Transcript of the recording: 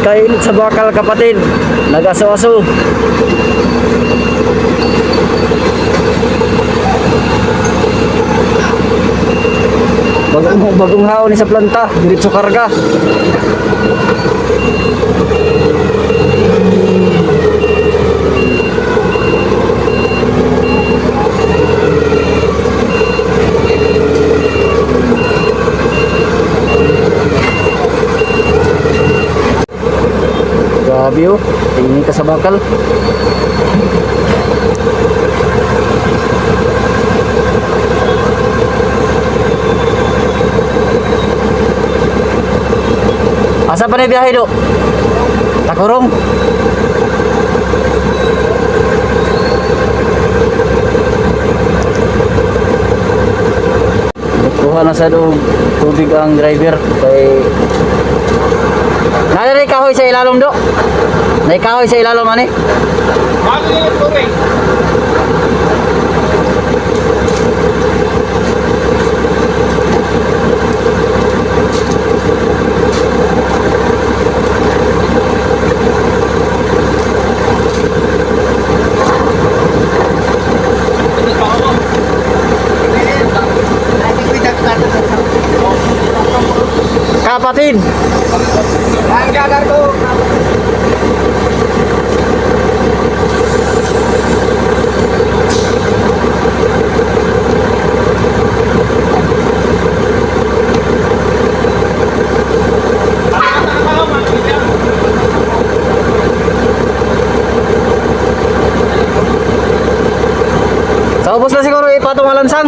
Kainit sa bakal kapatid. Nag-aso-aso. Bagong haon ni sa planta. Diretso karga. Grabe oh, tingin ka sa bakal. Asa pa na biyahe do? Takurong. Kuha na sa do tubig ang driver kay nalari kahoy sa ilalom do. Nay kahoy sa ilalom ani. Kapatid. Ang gagar ko. Sa ubos na siguro ipatong alansang.